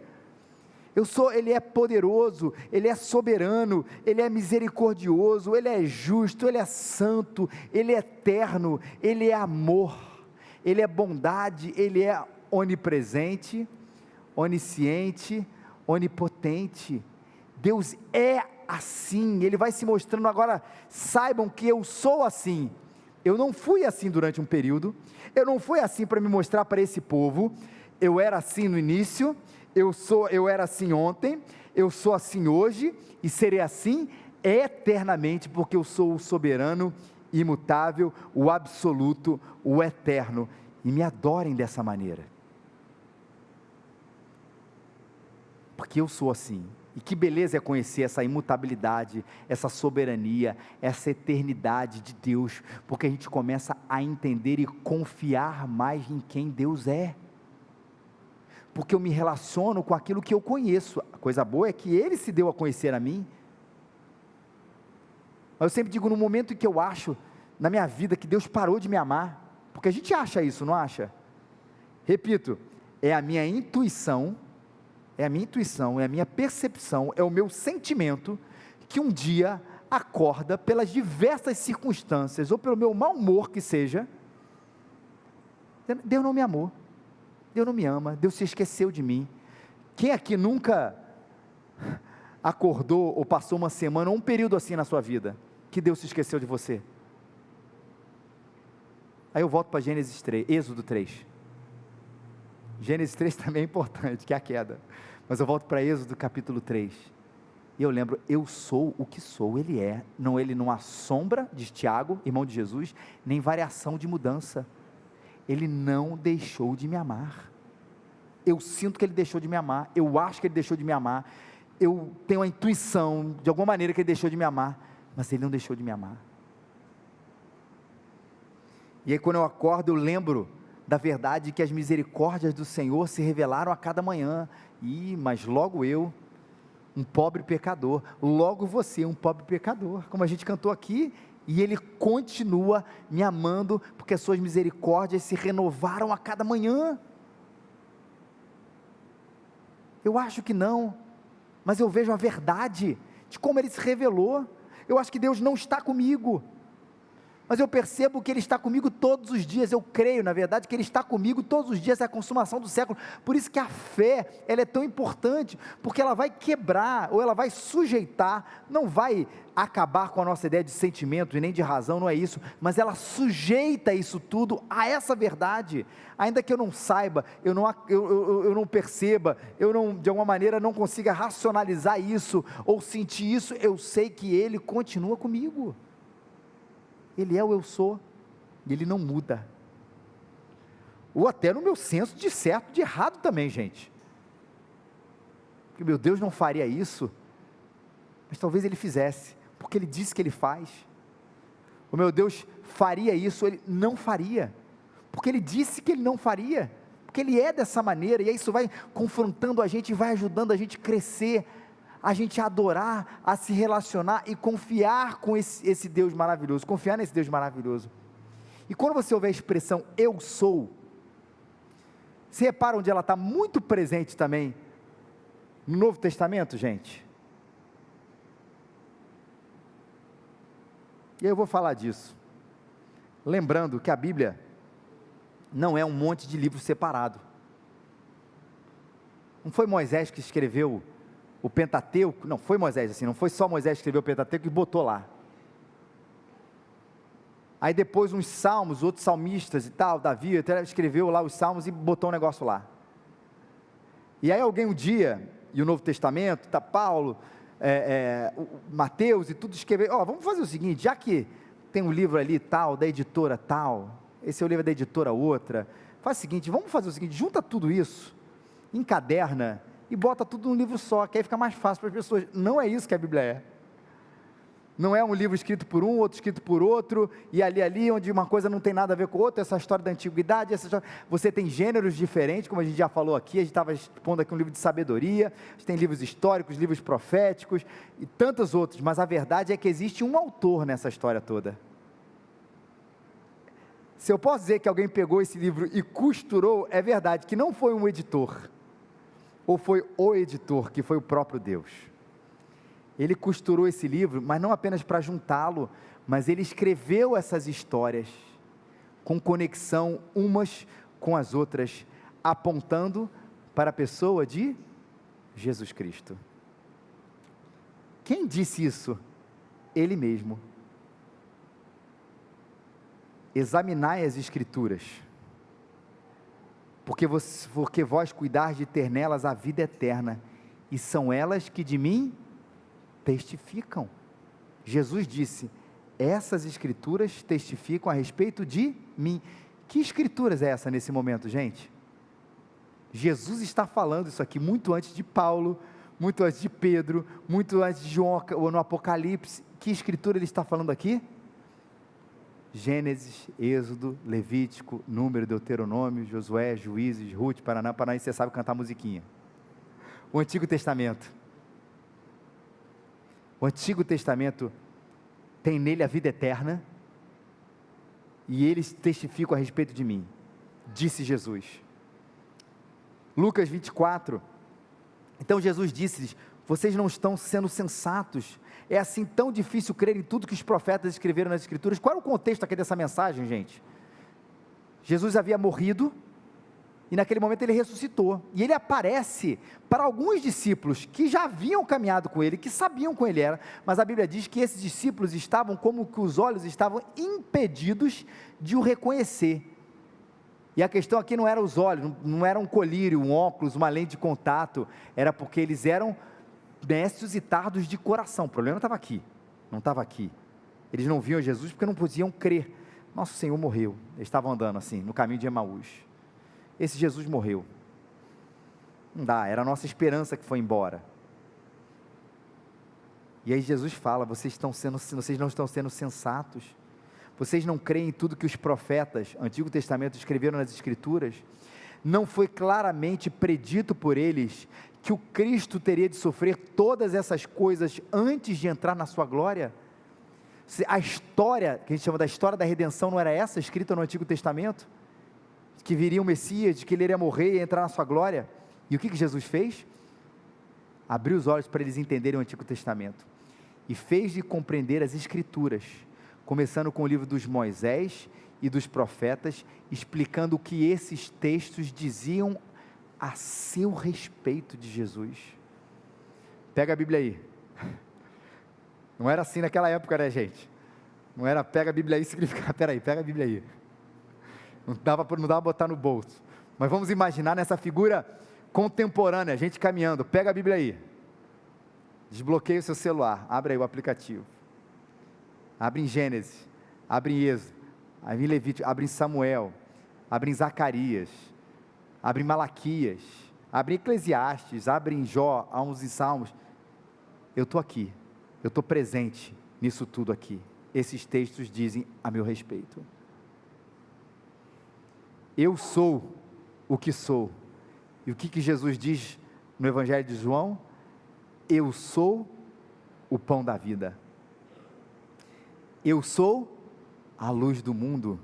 [SPEAKER 1] Ele é poderoso, Ele é soberano, Ele é misericordioso, Ele é justo, Ele é santo, Ele é eterno, Ele é amor, Ele é bondade, Ele é onipresente, onisciente, onipotente. Deus é assim, Ele vai se mostrando. Agora, saibam que eu sou assim. Eu não fui assim durante um período, eu não fui assim para me mostrar para esse povo, eu era assim no início, eu era assim ontem, eu sou assim hoje, e serei assim eternamente, porque eu sou o soberano, imutável, o absoluto, o eterno, e me adorem dessa maneira, porque eu sou assim. E que beleza é conhecer essa imutabilidade, essa soberania, essa eternidade de Deus, porque a gente começa a entender e confiar mais em quem Deus é, porque eu me relaciono com aquilo que eu conheço. A coisa boa é que Ele se deu a conhecer a mim, mas eu sempre digo, no momento em que eu acho, na minha vida, que Deus parou de me amar, porque a gente acha isso, não acha? Repito, é a minha intuição, é a minha percepção, é o meu sentimento, que um dia acorda, pelas diversas circunstâncias, ou pelo meu mau humor que seja, Deus não me amou, Deus não me ama, Deus se esqueceu de mim. Quem aqui nunca acordou, ou passou uma semana, ou um período assim na sua vida, que Deus se esqueceu de você? Aí eu volto para Gênesis 3, Êxodo 3, Gênesis 3 também é importante, que é a queda, mas eu volto para Êxodo capítulo 3, e eu lembro, eu sou o que sou, Ele é, Ele não há sombra, diz Tiago, irmão de Jesus, nem variação de mudança. Ele não deixou de me amar, eu sinto que Ele deixou de me amar, eu acho que Ele deixou de me amar, eu tenho a intuição, de alguma maneira, que Ele deixou de me amar, mas Ele não deixou de me amar. E aí quando eu acordo, eu lembro da verdade que as misericórdias do Senhor se revelaram a cada manhã. Mas logo eu, um pobre pecador, logo você, um pobre pecador, como a gente cantou aqui, e Ele continua me amando, porque as suas misericórdias se renovaram a cada manhã. Eu acho que não, mas eu vejo a verdade, de como Ele se revelou. Eu acho que Deus não está comigo, mas eu percebo que Ele está comigo todos os dias. Eu creio, na verdade, que Ele está comigo todos os dias, é a consumação do século. Por isso que a fé, ela é tão importante, porque ela vai quebrar, ou ela vai sujeitar, não vai acabar com a nossa ideia de sentimento, e nem de razão, não é isso, mas ela sujeita isso tudo a essa verdade, ainda que eu não saiba, eu não perceba, de alguma maneira não consiga racionalizar isso, ou sentir isso, eu sei que Ele continua comigo. Ele é o eu sou, e Ele não muda, ou até no meu senso de certo, de errado também, gente, porque meu Deus não faria isso, mas talvez Ele fizesse, porque Ele disse que Ele faz. O meu Deus faria isso, Ele não faria, porque Ele disse que Ele não faria, porque Ele é dessa maneira, e isso vai confrontando a gente, vai ajudando a gente a crescer, a gente adorar, a se relacionar e confiar com esse Deus maravilhoso, confiar nesse Deus maravilhoso. E quando você ouve a expressão eu sou, você repara onde ela está muito presente também no Novo Testamento, gente? E aí eu vou falar disso, lembrando que a Bíblia não é um monte de livros separado. Não foi Moisés que escreveu o Pentateuco, não foi Moisés, assim, não foi só Moisés que escreveu o Pentateuco e botou lá. Aí depois uns salmos, outros salmistas e tal, Davi até escreveu lá os salmos e botou um negócio lá. E aí alguém um dia, e o Novo Testamento, tá Paulo, Mateus e tudo escreveu, vamos fazer o seguinte, já que tem um livro ali tal, da editora tal, esse é o livro da editora outra, faz o seguinte, vamos fazer o seguinte, junta tudo isso, encaderna e bota tudo num livro só, que aí fica mais fácil para as pessoas. Não é isso que a Bíblia é. Não é um livro escrito por um, outro escrito por outro, e ali onde uma coisa não tem nada a ver com outra, essa história da antiguidade, você tem gêneros diferentes, como a gente já falou aqui, a gente estava expondo aqui um livro de sabedoria, a gente tem livros históricos, livros proféticos, e tantos outros, mas a verdade é que existe um autor nessa história toda. Se eu posso dizer que alguém pegou esse livro e costurou, é verdade, que não foi um editor, ou foi o editor, que foi o próprio Deus. Ele costurou esse livro, mas não apenas para juntá-lo, mas ele escreveu essas histórias, com conexão umas com as outras, apontando para a pessoa de Jesus Cristo. Quem disse isso? Ele mesmo. Examinai as Escrituras, porque vós cuidais de ter nelas a vida eterna, e são elas que de mim testificam. Jesus disse, essas Escrituras testificam a respeito de mim. Que Escrituras é essa nesse momento, gente? Jesus está falando isso aqui muito antes de Paulo, muito antes de Pedro, muito antes de João, ou no Apocalipse. Que Escritura ele está falando aqui? Gênesis, Êxodo, Levítico, Número, Deuteronômio, Josué, Juízes, Ruth, Paraná, e você sabe cantar musiquinha. O Antigo Testamento. O Antigo Testamento tem nele a vida eterna, e eles testificam a respeito de mim, disse Jesus. Lucas 24, então Jesus disse-lhes, vocês não estão sendo sensatos, é assim tão difícil crer em tudo que os profetas escreveram nas Escrituras. Qual era o contexto aqui dessa mensagem, gente? Jesus havia morrido, e naquele momento ele ressuscitou, e ele aparece para alguns discípulos, que já haviam caminhado com ele, que sabiam quem ele era, mas a Bíblia diz que esses discípulos estavam como que os olhos estavam impedidos de o reconhecer, e a questão aqui não era os olhos, não era um colírio, um óculos, uma lente de contato, era porque eles eram nécios e tardos de coração. O problema estava aqui, não estava aqui, eles não viam Jesus porque não podiam crer, nosso Senhor morreu, eles estavam andando assim, no caminho de Emaús, esse Jesus morreu, não dá, era a nossa esperança que foi embora, e aí Jesus fala, vocês não estão sendo sensatos, vocês não creem em tudo que os profetas, Antigo Testamento, escreveram nas Escrituras, não foi claramente predito por eles, que o Cristo teria de sofrer todas essas coisas, antes de entrar na sua glória? A história, que a gente chama da história da redenção, não era essa, escrita no Antigo Testamento? Que viria o Messias, de que ele iria morrer e entrar na sua glória, e o que Jesus fez? Abriu os olhos para eles entenderem o Antigo Testamento, e fez-de compreender as Escrituras, começando com o livro dos Moisés e dos profetas, explicando o que esses textos diziam a seu respeito de Jesus. Pega a Bíblia aí, não era assim naquela época, né, gente? Não era pega a Bíblia aí, significa, peraí, pega a Bíblia aí, não dava para botar no bolso, mas vamos imaginar nessa figura contemporânea, a gente caminhando, pega a Bíblia aí, desbloqueia o seu celular, abre aí o aplicativo, abre em Gênesis, abre em Êxodo, abre em Levítico, abre em Samuel, abre em Zacarias, abre em Malaquias, abre em Eclesiastes, abre em Jó, há uns Salmos. Eu estou aqui, eu estou presente nisso tudo aqui, esses textos dizem a meu respeito. Eu sou o que sou, e o que Jesus diz no Evangelho de João? eu sou o pão da vida, eu sou a luz do mundo,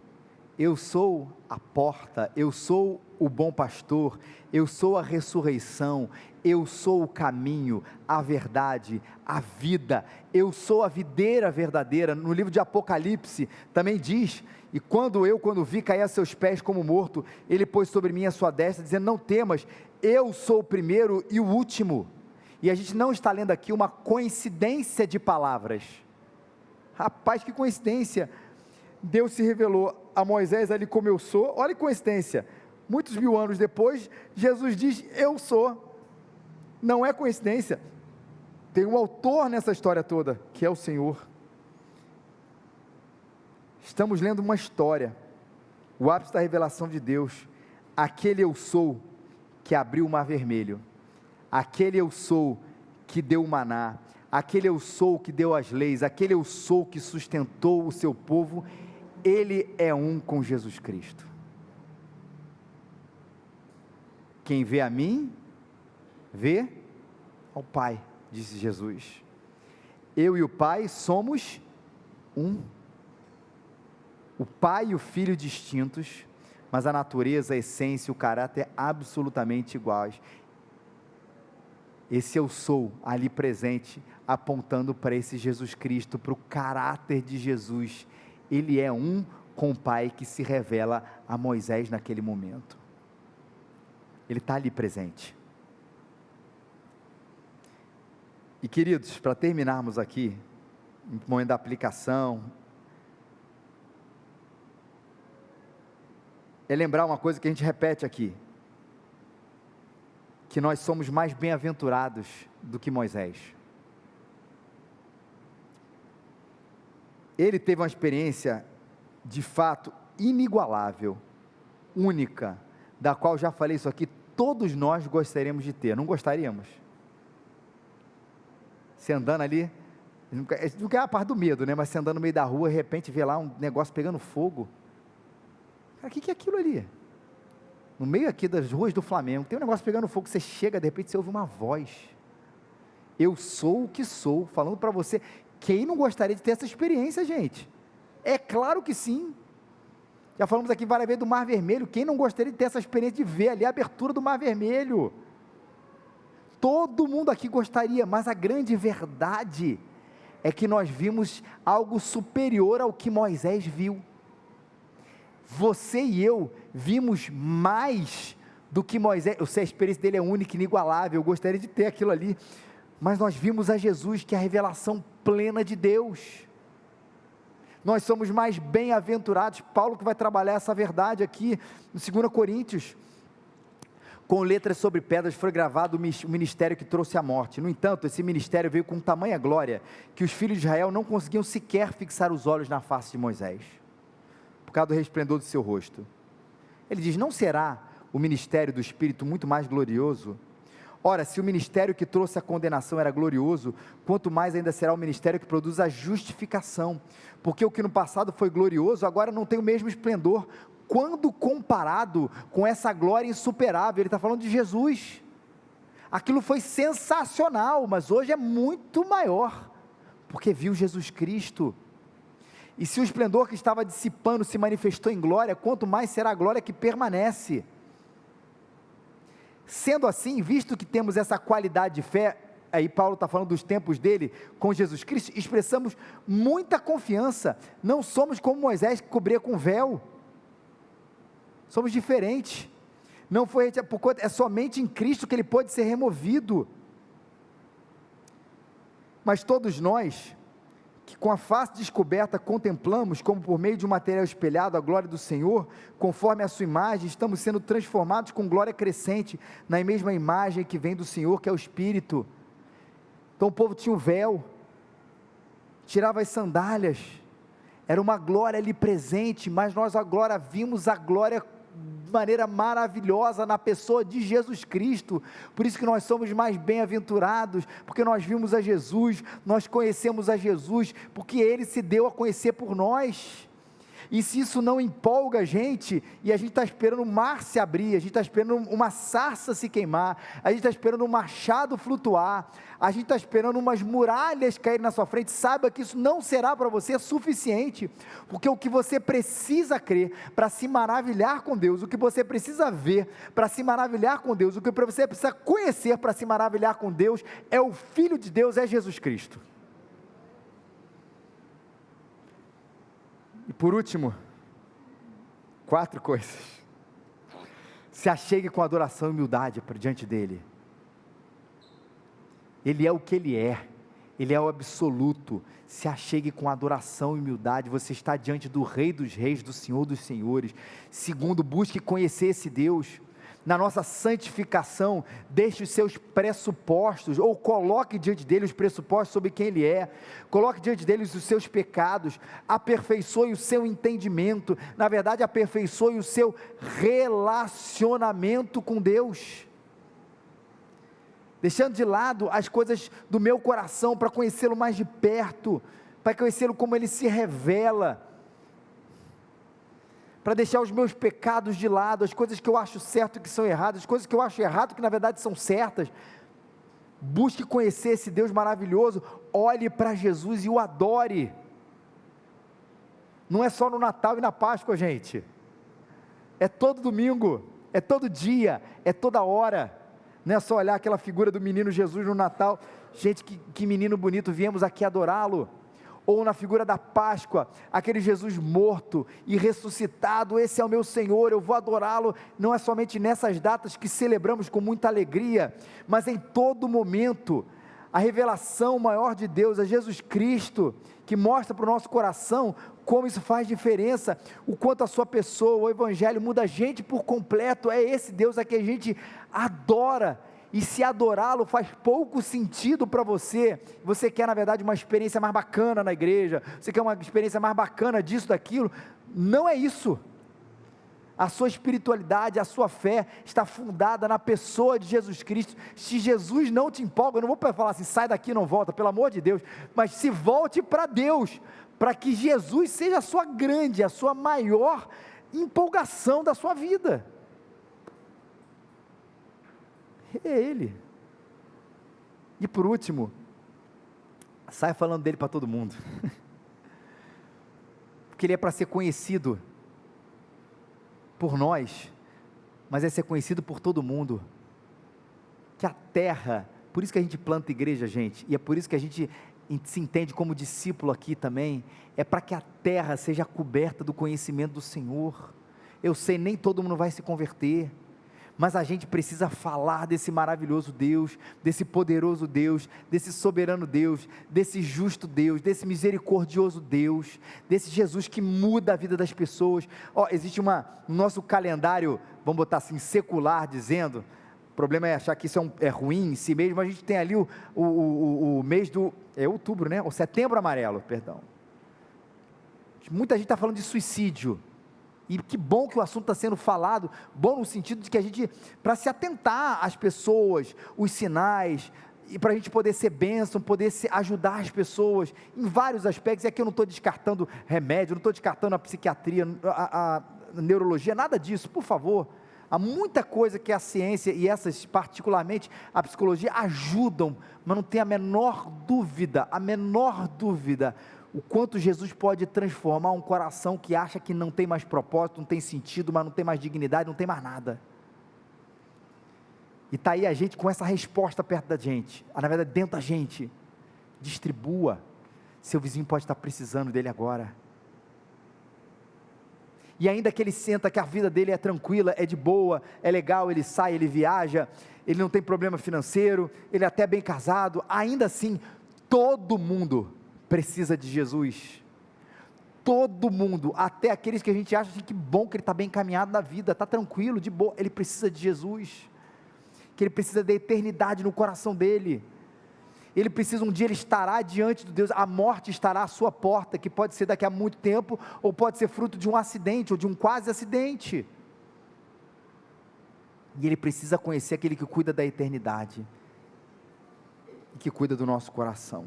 [SPEAKER 1] eu sou a porta, eu sou o bom pastor, eu sou a ressurreição, eu sou o caminho, a verdade, a vida, eu sou a videira verdadeira. No livro de Apocalipse também diz, e quando vi cair a seus pés como morto, ele pôs sobre mim a sua destra, dizendo, não temas, eu sou o primeiro e o último. E a gente não está lendo aqui uma coincidência de palavras. Rapaz, que coincidência! Deus se revelou a Moisés ali como eu sou. Olha que coincidência, muitos mil anos depois, Jesus diz, eu sou. Não é coincidência, tem um autor nessa história toda, que é o Senhor. Estamos lendo uma história, o ápice da revelação de Deus, aquele eu sou, que abriu o mar vermelho, aquele eu sou, que deu o maná, aquele eu sou que deu as leis, aquele eu sou que sustentou o seu povo, ele é um com Jesus Cristo. Quem vê a mim, vê ao Pai, disse Jesus. Eu e o Pai somos um. O Pai e o Filho distintos, mas a natureza, a essência, o caráter absolutamente iguais. Esse eu sou ali presente, apontando para esse Jesus Cristo, para o caráter de Jesus. Ele é um com o Pai que se revela a Moisés naquele momento. Ele está ali presente. E queridos, para terminarmos aqui, no momento da aplicação, é lembrar uma coisa que a gente repete aqui, que nós somos mais bem-aventurados do que Moisés. Ele teve uma experiência, de fato, inigualável, única, da qual já falei isso aqui, todos nós gostaríamos de ter, não gostaríamos? Você andando ali, não quer a parte do medo, né? Mas você andando no meio da rua, de repente vê lá um negócio pegando fogo. Cara, o que é aquilo ali? No meio aqui das ruas do Flamengo, tem um negócio pegando fogo, você chega, de repente você ouve uma voz. Eu sou o que sou, falando para você. Quem não gostaria de ter essa experiência, gente? É claro que sim. Já falamos aqui várias vezes do Mar Vermelho. Quem não gostaria de ter essa experiência de ver ali a abertura do Mar Vermelho? Todo mundo aqui gostaria, mas a grande verdade é que nós vimos algo superior ao que Moisés viu. Você e eu vimos mais do que Moisés. Eu sei, a experiência dele é única, inigualável, eu gostaria de ter aquilo ali, mas nós vimos a Jesus, que é a revelação plena de Deus. Nós somos mais bem-aventurados. Paulo que vai trabalhar essa verdade aqui, no 2 Coríntios, com letras sobre pedras foi gravado o ministério que trouxe a morte. No entanto, esse ministério veio com tamanha glória, que os filhos de Israel não conseguiam sequer fixar os olhos na face de Moisés, por causa do resplendor do seu rosto. Ele diz, não será o ministério do Espírito muito mais glorioso? Ora, se o ministério que trouxe a condenação era glorioso, quanto mais ainda será o ministério que produz a justificação, porque o que no passado foi glorioso, agora não tem o mesmo esplendor, quando comparado com essa glória insuperável. Ele está falando de Jesus. Aquilo foi sensacional, mas hoje é muito maior, porque viu Jesus Cristo. E se o esplendor que estava dissipando se manifestou em glória, quanto mais será a glória que permanece. Sendo assim, visto que temos essa qualidade de fé, aí Paulo está falando dos tempos dele com Jesus Cristo, expressamos muita confiança. Não somos como Moisés, que cobria com véu. Somos diferentes. Não foi, é somente em Cristo que ele pode ser removido. Mas todos nós, que com a face descoberta contemplamos, como por meio de um material espelhado, a glória do Senhor, conforme a sua imagem, estamos sendo transformados com glória crescente, na mesma imagem que vem do Senhor, que é o Espírito. Então o povo tinha o véu, tirava as sandálias, era uma glória ali presente, mas nós agora vimos a glória de maneira maravilhosa na pessoa de Jesus Cristo. Por isso que nós somos mais bem-aventurados, porque nós vimos a Jesus, nós conhecemos a Jesus, porque Ele se deu a conhecer por nós. e se isso não empolga a gente, e a gente está esperando o mar se abrir, a gente está esperando uma sarça se queimar, a gente está esperando um machado flutuar, a gente está esperando umas muralhas caírem na sua frente, saiba que isso não será para você suficiente, porque o que você precisa crer para se maravilhar com Deus, o que você precisa ver para se maravilhar com Deus, o que você precisa conhecer para se maravilhar com Deus, é o Filho de Deus, é Jesus Cristo. E por último, 4 coisas. Se achegue com adoração e humildade diante dele. Ele é o que ele é o absoluto. Se achegue com adoração e humildade, você está diante do Rei dos Reis, do Senhor dos Senhores. Segundo, busque conhecer esse Deus. Na nossa santificação, deixe os seus pressupostos, ou coloque diante dele os pressupostos sobre quem ele é, coloque diante dele os seus pecados, aperfeiçoe o seu entendimento, na verdade aperfeiçoe o seu relacionamento com Deus, deixando de lado as coisas do meu coração, para conhecê-lo mais de perto, para conhecê-lo como ele se revela, para deixar os meus pecados de lado, as coisas que eu acho certo que são erradas, as coisas que eu acho errado que na verdade são certas. Busque conhecer esse Deus maravilhoso, olhe para Jesus e o adore. Não é só no Natal e na Páscoa, gente, é todo domingo, é todo dia, é toda hora. Não é só olhar aquela figura do menino Jesus no Natal, gente, que menino bonito, viemos aqui adorá-lo. Ou na figura da Páscoa, aquele Jesus morto e ressuscitado, esse é o meu Senhor, eu vou adorá-lo. Não é somente nessas datas que celebramos com muita alegria, mas em todo momento. A revelação maior de Deus é Jesus Cristo, que mostra para o nosso coração como isso faz diferença, o quanto a sua pessoa, o Evangelho muda a gente por completo. É esse Deus a que a gente adora. E se adorá-lo faz pouco sentido para você, você quer na verdade uma experiência mais bacana na igreja, você quer uma experiência mais bacana disso, daquilo, não é isso. A sua espiritualidade, a sua fé está fundada na pessoa de Jesus Cristo. Se Jesus não te empolga, eu não vou falar assim, sai daqui e não volta, pelo amor de Deus, mas se volte para Deus, para que Jesus seja a sua grande, a sua maior empolgação da sua vida. É Ele. E por último, sai falando dele para todo mundo, porque Ele é para ser conhecido por nós, mas é ser conhecido por todo mundo, que a terra, por isso que a gente planta igreja, gente, e é por isso que a gente se entende como discípulo aqui também, é para que a terra seja coberta do conhecimento do Senhor. Eu sei, nem todo mundo vai se converter, mas a gente precisa falar desse maravilhoso Deus, desse poderoso Deus, desse soberano Deus, desse justo Deus, desse misericordioso Deus, desse Jesus que muda a vida das pessoas. Existe no nosso calendário, vamos botar assim, secular, dizendo, o problema é achar que isso é ruim em si mesmo, mas a gente tem ali o mês outubro, né? O setembro amarelo, perdão. Muita gente está falando de suicídio. E que bom que o assunto está sendo falado, bom no sentido de que a gente, para se atentar às pessoas, os sinais, e para a gente poder ser bênção, poder ajudar as pessoas, em vários aspectos. E aqui eu não estou descartando remédio, não estou descartando a psiquiatria, a neurologia, nada disso, por favor. Há muita coisa que a ciência, e essas particularmente a psicologia, ajudam, mas não tem a menor dúvida, o quanto Jesus pode transformar um coração que acha que não tem mais propósito, não tem sentido, mas não tem mais dignidade, não tem mais nada. E está aí a gente com essa resposta perto da gente, na verdade dentro da gente. Distribua, seu vizinho pode estar precisando dele agora. E ainda que ele senta que a vida dele é tranquila, é de boa, é legal, ele sai, ele viaja, ele não tem problema financeiro, ele é até bem casado, ainda assim, todo mundo precisa de Jesus. Todo mundo, até aqueles que a gente acha assim, que bom que ele está bem encaminhado na vida, está tranquilo, de boa, ele precisa de Jesus, que ele precisa da eternidade no coração dele. Ele precisa, um dia ele estará diante de Deus, a morte estará à sua porta, que pode ser daqui a muito tempo, ou pode ser fruto de um acidente, ou de um quase acidente, e ele precisa conhecer aquele que cuida da eternidade, e que cuida do nosso coração.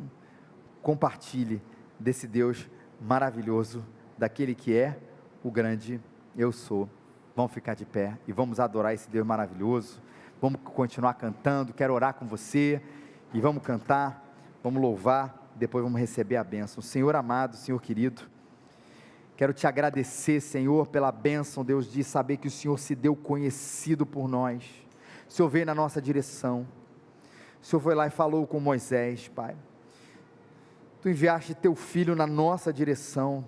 [SPEAKER 1] Compartilhe desse Deus maravilhoso, daquele que é o grande eu sou. Vamos ficar de pé e vamos adorar esse Deus maravilhoso. Vamos continuar cantando, quero orar com você, e vamos cantar, vamos louvar, depois vamos receber a bênção. Senhor amado, Senhor querido, quero te agradecer, Senhor, pela bênção, Deus, de saber que o Senhor se deu conhecido por nós. O Senhor veio na nossa direção, o Senhor foi lá e falou com Moisés, Pai. Tu enviaste teu Filho na nossa direção,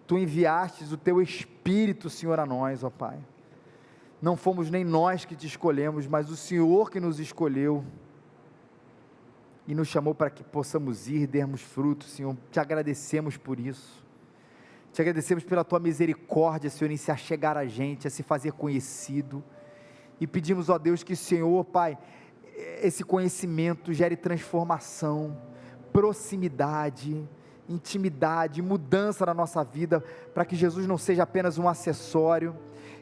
[SPEAKER 1] tu enviastes o teu Espírito, Senhor, a nós, ó Pai. Não fomos nem nós que te escolhemos, mas o Senhor que nos escolheu e nos chamou para que possamos ir e dermos frutos, Senhor. Te agradecemos por isso, te agradecemos pela tua misericórdia, Senhor, em se achegar a gente, a se fazer conhecido, e pedimos, ó Deus, que o Senhor, Pai, esse conhecimento gere transformação, proximidade, intimidade, mudança na nossa vida, para que Jesus não seja apenas um acessório,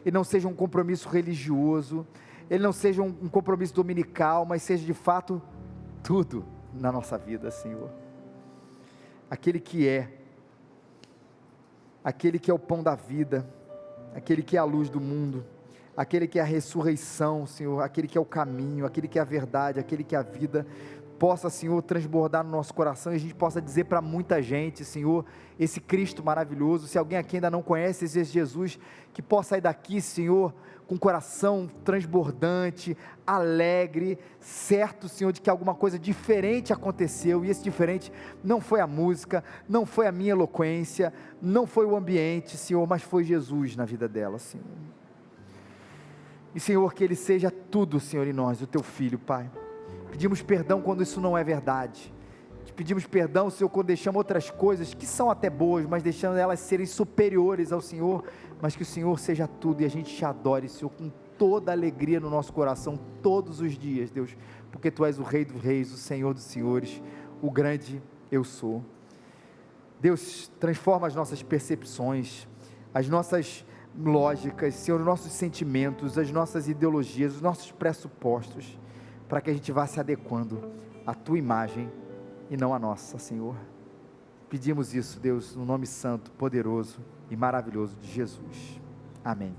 [SPEAKER 1] ele não seja um compromisso religioso, ele não seja um compromisso dominical, mas seja de fato tudo na nossa vida, Senhor. Aquele que é o pão da vida, aquele que é a luz do mundo, aquele que é a ressurreição, Senhor, aquele que é o caminho, aquele que é a verdade, aquele que é a vida, possa, Senhor, transbordar no nosso coração, e a gente possa dizer para muita gente, Senhor, esse Cristo maravilhoso. Se alguém aqui ainda não conhece esse Jesus, que possa sair daqui, Senhor, com o coração transbordante, alegre, certo, Senhor, de que alguma coisa diferente aconteceu, e esse diferente não foi a música, não foi a minha eloquência, não foi o ambiente, Senhor, mas foi Jesus na vida dela, Senhor. E, Senhor, que Ele seja tudo, Senhor, em nós, o Teu Filho, Pai. Pedimos perdão quando isso não é verdade, te pedimos perdão, Senhor, quando deixamos outras coisas, que são até boas, mas deixando elas serem superiores ao Senhor, mas que o Senhor seja tudo, e a gente te adore, Senhor, com toda alegria no nosso coração, todos os dias, Deus, porque Tu és o Rei dos Reis, o Senhor dos Senhores, o grande eu sou. Deus, transforma as nossas percepções, as nossas lógicas, Senhor, os nossos sentimentos, as nossas ideologias, os nossos pressupostos, para que a gente vá se adequando à Tua imagem e não à nossa, Senhor. Pedimos isso, Deus, no nome santo, poderoso e maravilhoso de Jesus. Amém.